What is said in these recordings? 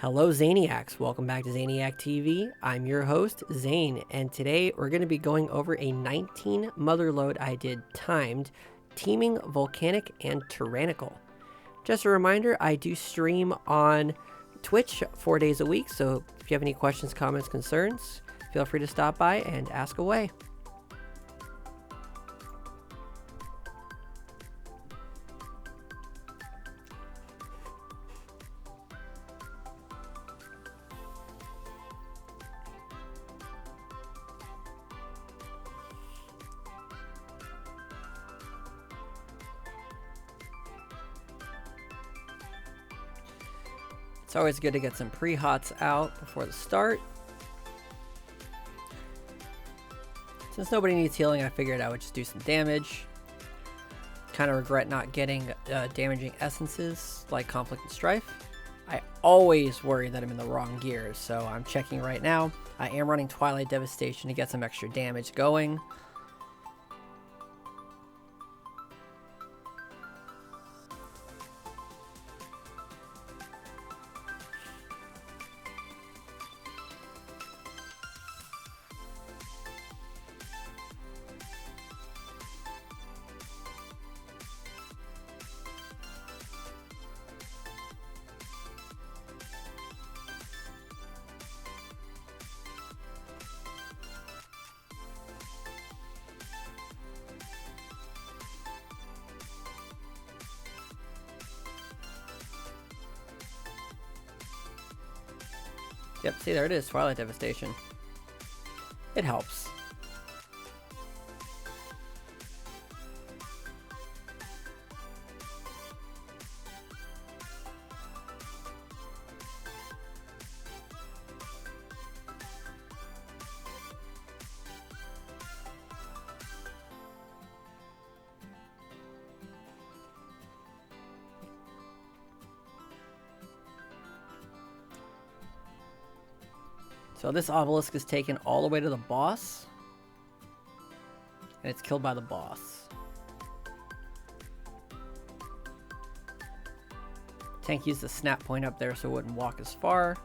Hello Zaniacs, welcome back to Zaniac TV. I'm your host, Zane, and today we're going to be going over a 19 motherlode I did timed, Teeming, Volcanic, and Tyrannical. Just a reminder, I do stream on Twitch 4 days a week, so if you have any questions, comments, concerns, feel free to stop by and ask away. It's always good to get some pre-hots out before the start. Since nobody needs healing, I figured I would just do some damage. Kind of regret not getting damaging essences like Conflict and Strife. I always worry that I'm in the wrong gears, so I'm checking right now. I am running Twilight Devastation to get some extra damage going. Yep, see, there it is, Twilight Devastation. It helps. So this obelisk is taken all the way to the boss, and it's killed by the boss. Tank used the snap point up there so it wouldn't walk as far.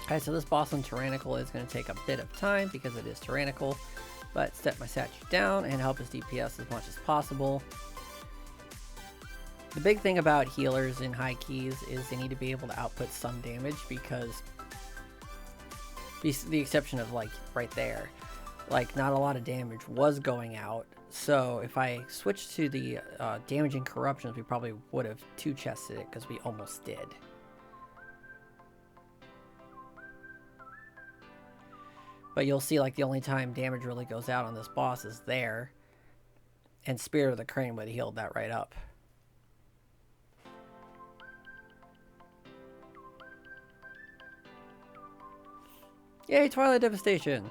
Alright, so this boss on Tyrannical is going to take a bit of time because it is Tyrannical, but step my statue down and help his DPS as much as possible. The big thing about healers in high keys is they need to be able to output some damage, because the exception of like right there, like not a lot of damage was going out. So if I switched to the damaging corruptions, we probably would have two-chested it because we almost did. But you'll see, like, the only time damage really goes out on this boss is there. And Spirit of the Crane would have healed that right up. Yay, Twilight Devastation!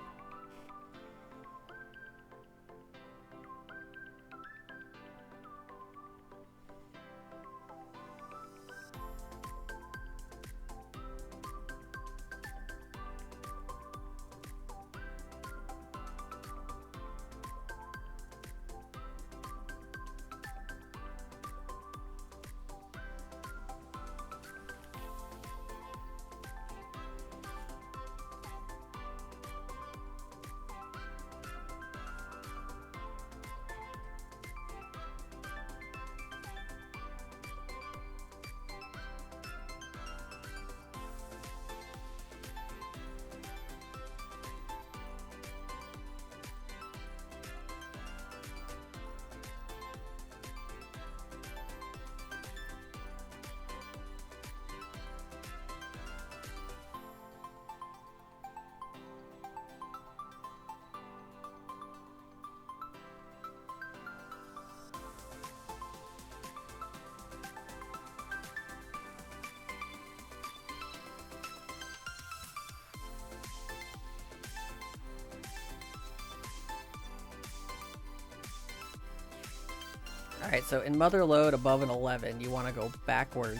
Alright, so in motherlode above an 11, you want to go backwards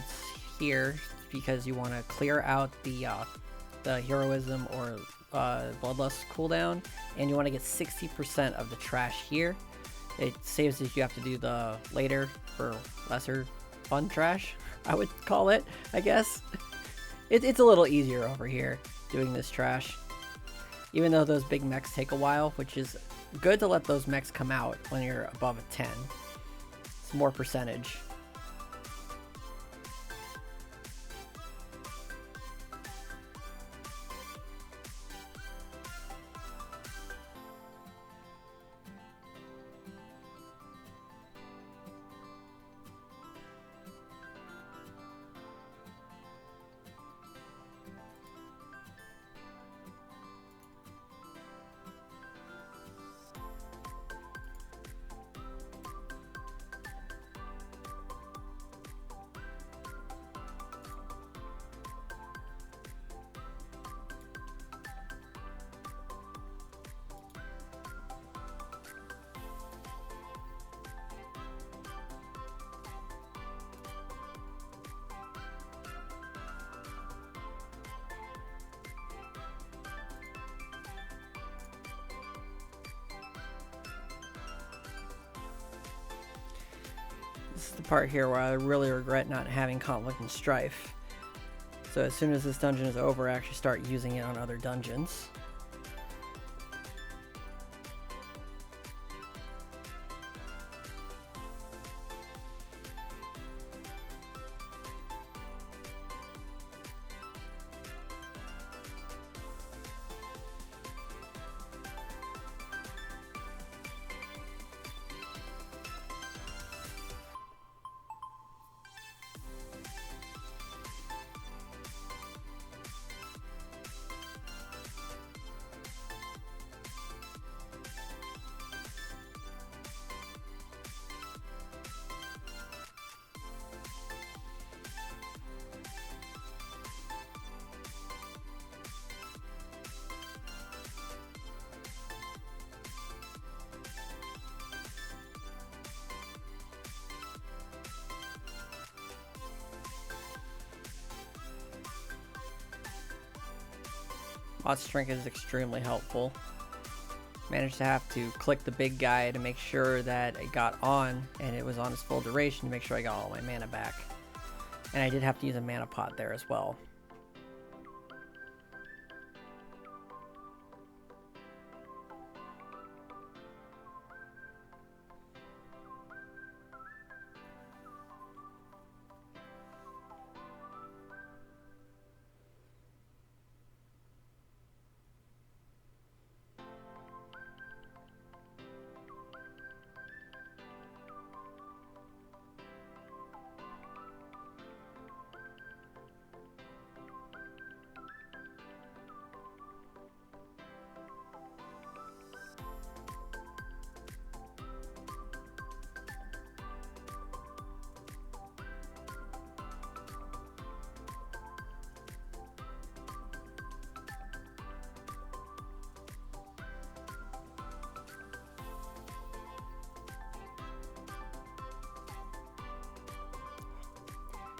here because you want to clear out the heroism or bloodlust cooldown, and you want to get 60% of the trash here. It saves if you have to do the later for lesser fun trash, I would call it, I guess. It's a little easier over here doing this trash. Even though those big mechs take a while, which is good to let those mechs come out when you're above a 10. It's more percentage. This is the part here where I really regret not having Conflict and Strife. So as soon as this dungeon is over, I actually start using it on other dungeons. Lots Trinket is extremely helpful. Managed to have to click the big guy to make sure that it got on, and it was on its full duration to make sure I got all my mana back. And I did have to use a mana pot there as well.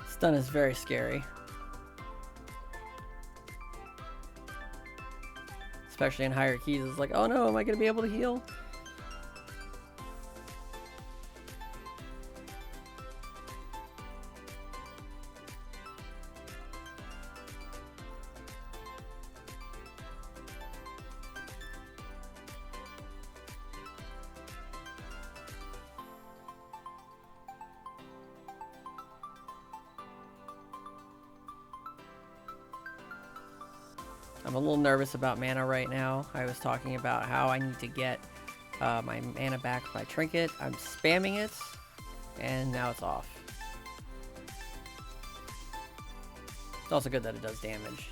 Stun is very scary. Especially in higher keys, it's like, oh no, am I going to be able to heal? I'm a little nervous about mana right now. I was talking about how I need to get my mana back with my trinket. I'm spamming it, and now it's off. It's also good that it does damage.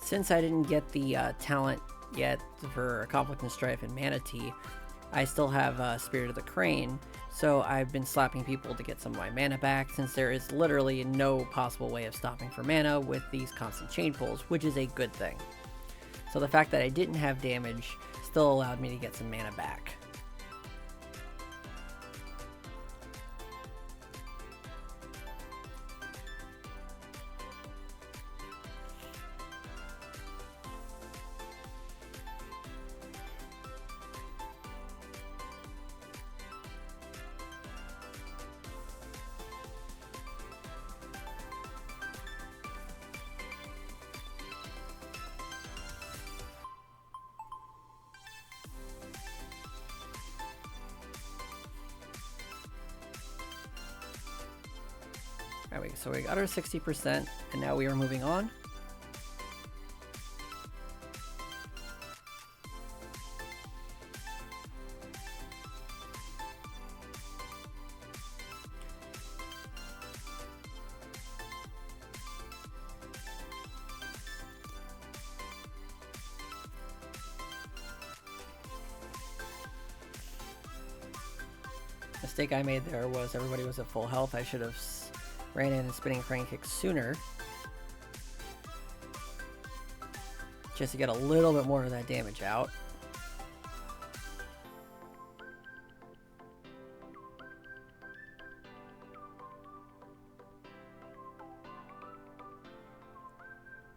Since I didn't get the talent yet for Conflict and Strife and Mana Tea, I still have Spirit of the Crane, so I've been slapping people to get some of my mana back, since there is literally no possible way of stopping for mana with these constant chain pulls, which is a good thing. So the fact that I didn't have damage still allowed me to get some mana back. Alright, so we got our 60%, and now we are moving on. Mistake I made there was everybody was at full health. I should have ran in and spinning crane kick sooner, just to get a little bit more of that damage out.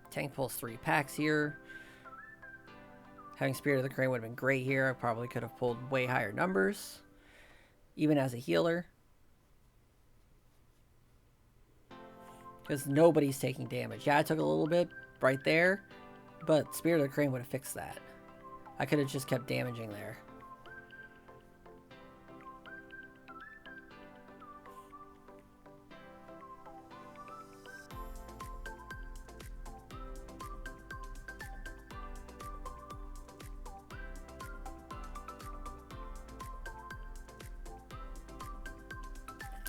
Tank pulls 3 packs here. Having Spirit of the Crane would have been great here. I probably could have pulled way higher numbers, even as a healer, because nobody's taking damage. Yeah, I took a little bit right there, but Spirit of the Crane would have fixed that. I could have just kept damaging there.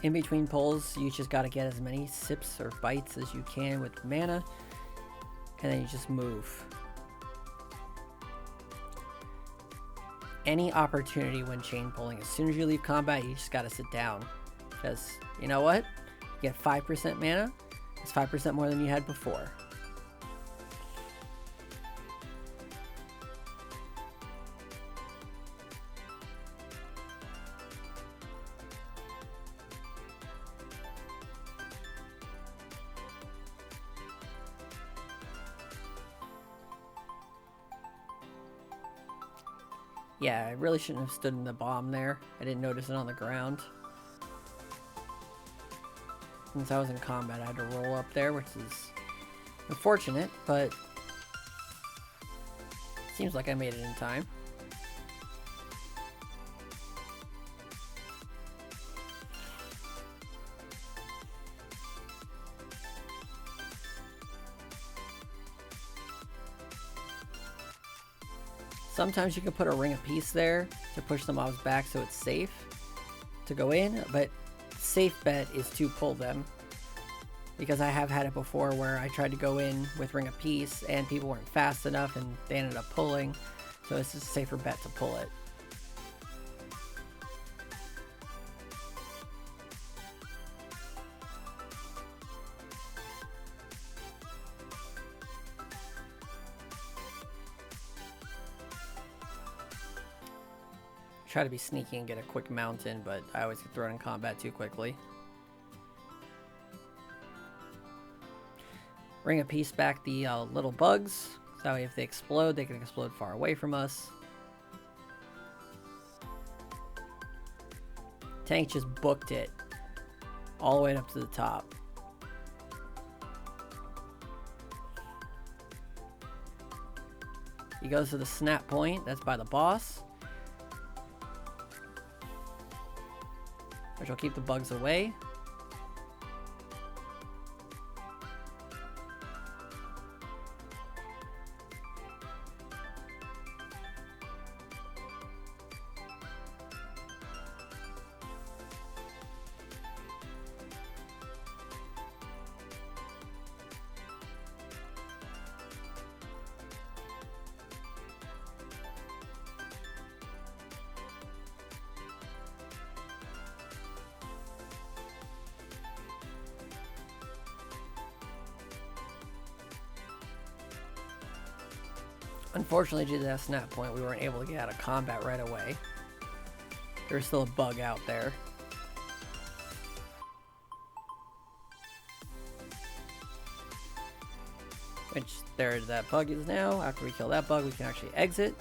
In between pulls, you just got to get as many sips or bites as you can with mana, and then you just move. Any opportunity when chain pulling, as soon as you leave combat, you just got to sit down, because you know what? You get 5% mana. It's 5% more than you had before. Yeah, I really shouldn't have stood in the bomb there. I didn't notice it on the ground. Since I was in combat, I had to roll up there, which is unfortunate, but seems like I made it in time. Sometimes you can put a Ring of Peace there to push the mobs back so it's safe to go in, but safe bet is to pull them, because I have had it before where I tried to go in with Ring of Peace and people weren't fast enough and they ended up pulling, so it's just a safer bet to pull it. Try to be sneaky and get a quick mountain, but I always get thrown in combat too quickly. Ring of Peace back the little bugs, so that way if they explode, they can explode far away from us. Tank just booked it all the way up to the top. He goes to the snap point, that's by the boss. which will keep the bugs away. Unfortunately, due to that snap point, we weren't able to get out of combat right away. There's still a bug out there. Which, there that bug is now. After we kill that bug, we can actually exit.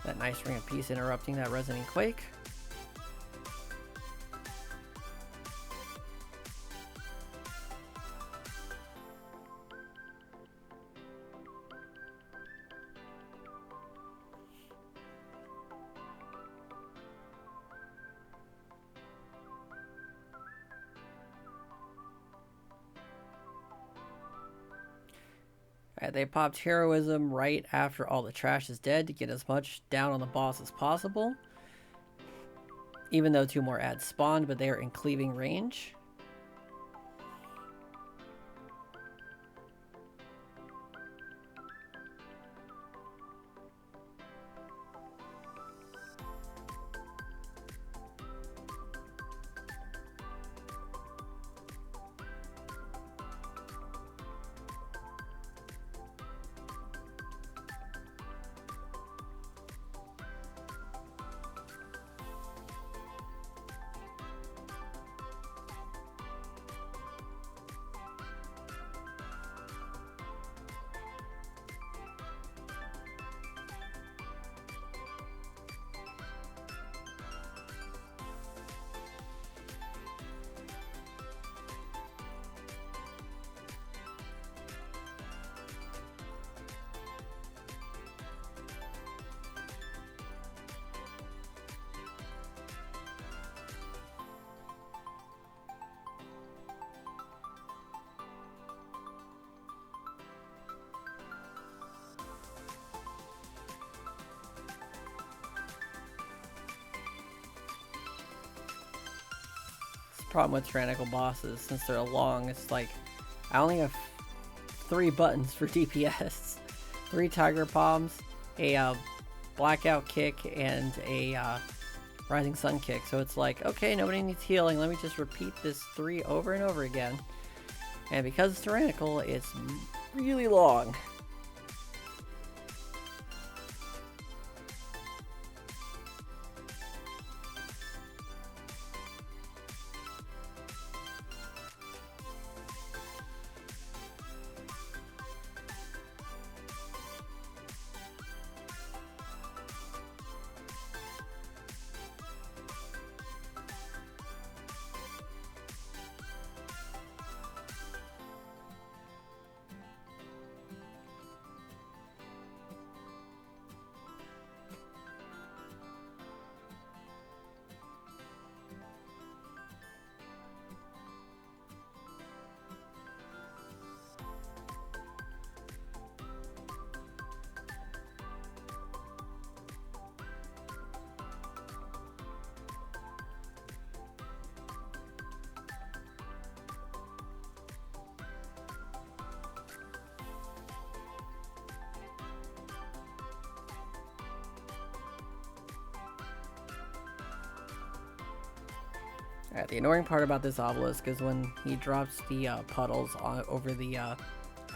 That nice ring of peace interrupting that resonant quake. Alright, they popped heroism right after all the trash is dead to get as much down on the boss as possible. Even though 2 more ads spawned, but they are in cleaving range. Problem with Tyrannical bosses, since they're long, it's like I only have 3 buttons for DPS. 3 Tiger Palms, a Blackout Kick, and a Rising Sun Kick. So it's like, okay, nobody needs healing, let me just repeat this 3 over and over again. And because it's Tyrannical, it's really long. Alright, the annoying part about this obelisk is when he drops the puddles over the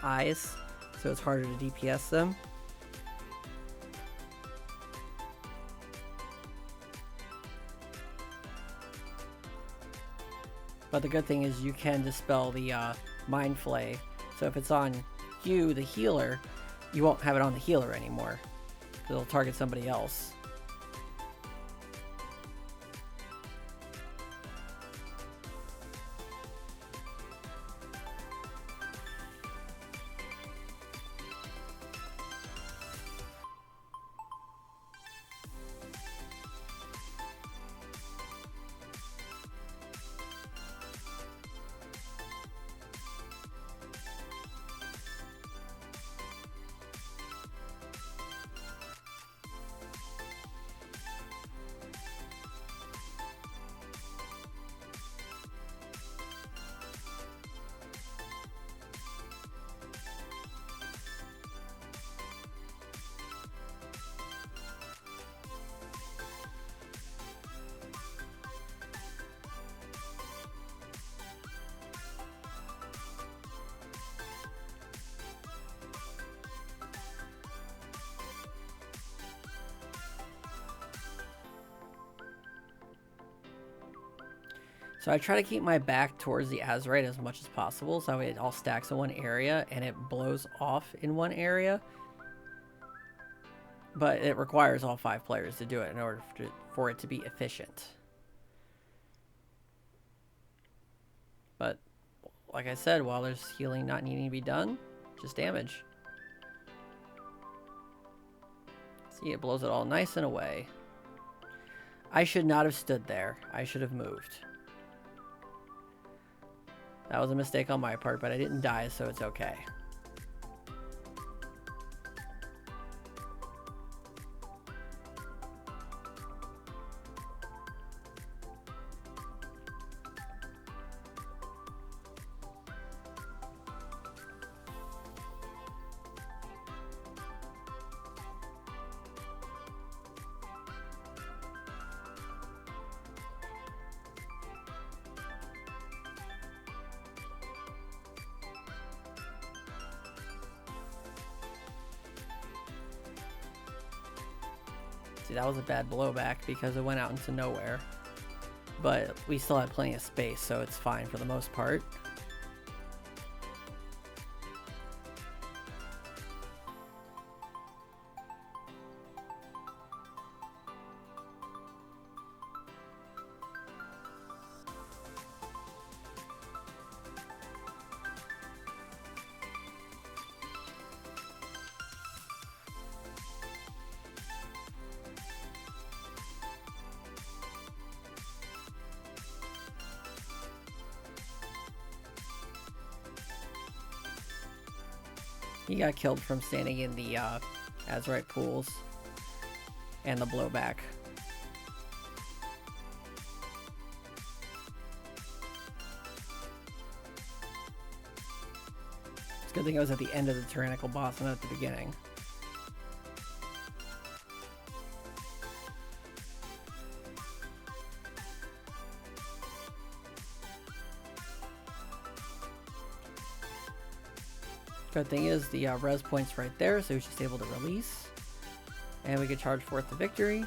eyes, so it's harder to DPS them. But the good thing is you can dispel the Mind Flay. So if it's on you, the healer, you won't have it on the healer anymore. It'll target somebody else. So I try to keep my back towards the Azurite as much as possible, so it all stacks in one area and it blows off in one area. But it requires all 5 players to do it in order for it to be efficient. But like I said, while there's healing not needing to be done, just damage. See, it blows it all nice and away. I should not have stood there. I should have moved. That was a mistake on my part, but I didn't die, so it's okay. See, that was a bad blowback because it went out into nowhere. But we still had plenty of space, so it's fine for the most part. He got killed from standing in the Azurite pools and the blowback. It's a good thing I was at the end of the Tyrannical boss and not at the beginning. Good thing is the res point's right there, so he's just able to release. And we can charge forth the victory.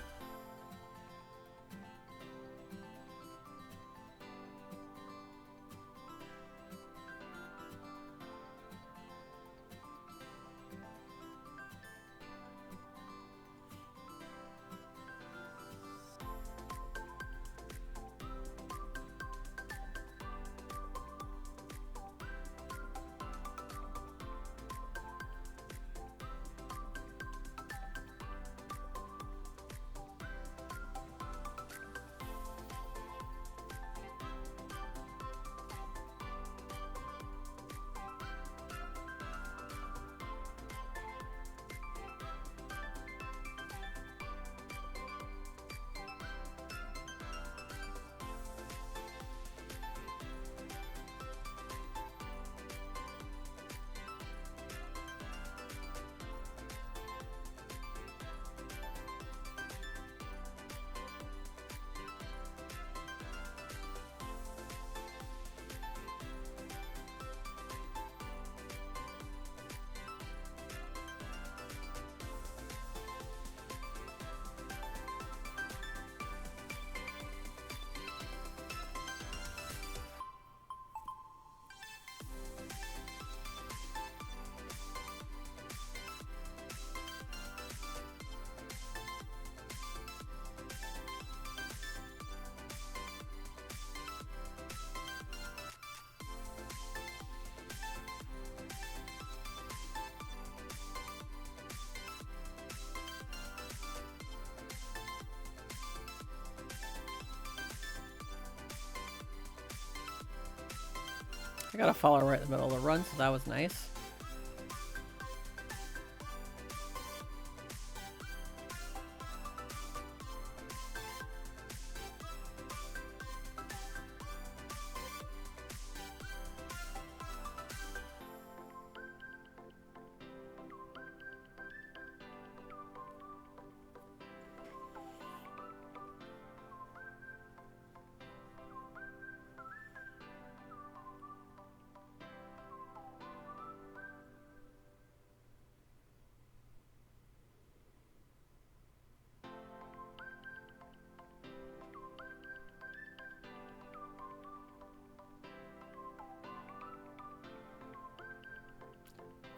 I got a follower right in the middle of the run, so that was nice.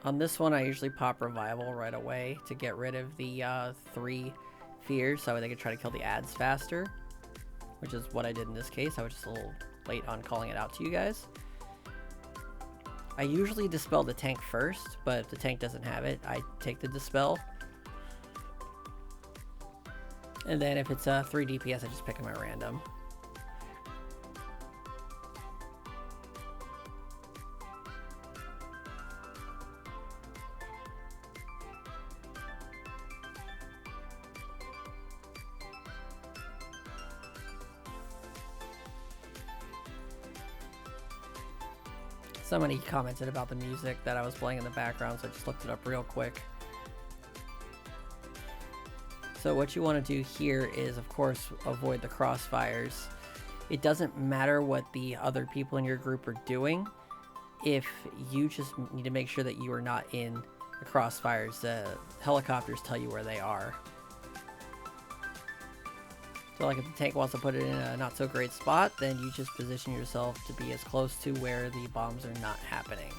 On this one, I usually pop Revival right away to get rid of the 3 fears, so they could try to kill the ads faster, which is what I did in this case. I was just a little late on calling it out to you guys. I usually dispel the tank first, but if the tank doesn't have it, I take the dispel. And then if it's a 3 DPS, I just pick them at random. Somebody commented about the music that I was playing in the background, so I just looked it up real quick. So what you want to do here is, of course, avoid the crossfires. It doesn't matter what the other people in your group are doing. If you just need to make sure that you are not in the crossfires, the helicopters tell you where they are. So like if the tank wants to put it in a not so great spot, then you just position yourself to be as close to where the bombs are not happening.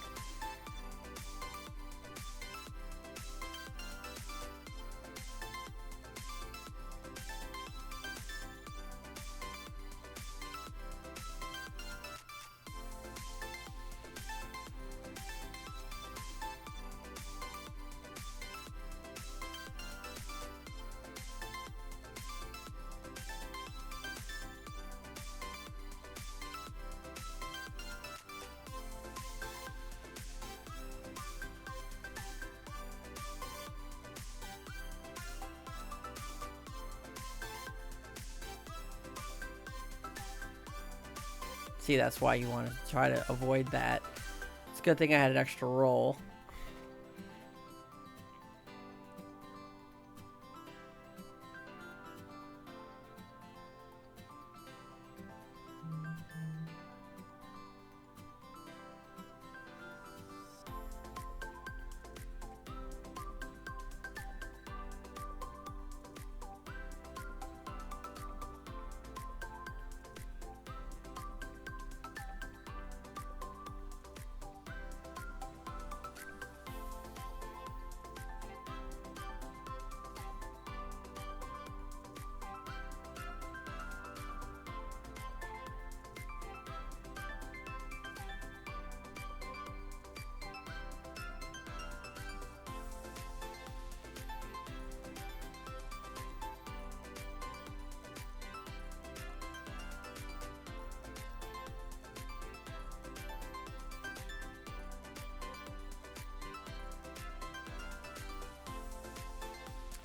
See, that's why you want to try to avoid that. It's a good thing I had an extra roll.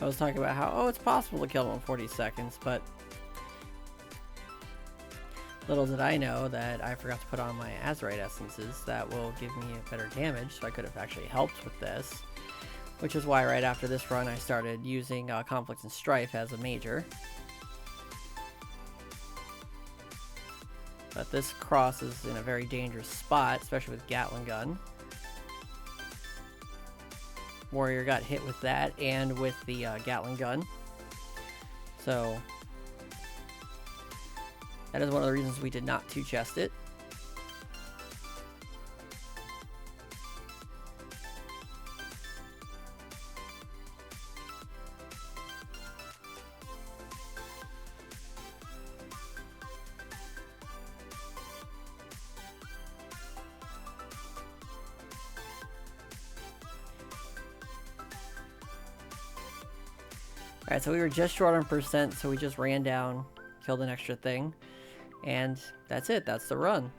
I was talking about how, oh, it's possible to kill them in 40 seconds, but little did I know that I forgot to put on my Azurite essences that will give me better damage, so I could have actually helped with this. Which is why right after this run I started using Conflict and Strife as a major. But this cross is in a very dangerous spot, especially with Gatling gun. Warrior got hit with that and with the Gatling gun. So that is one of the reasons we did not 2-chest it. Alright, so we were just short on percent, so we just ran down, killed an extra thing, and that's it. That's the run.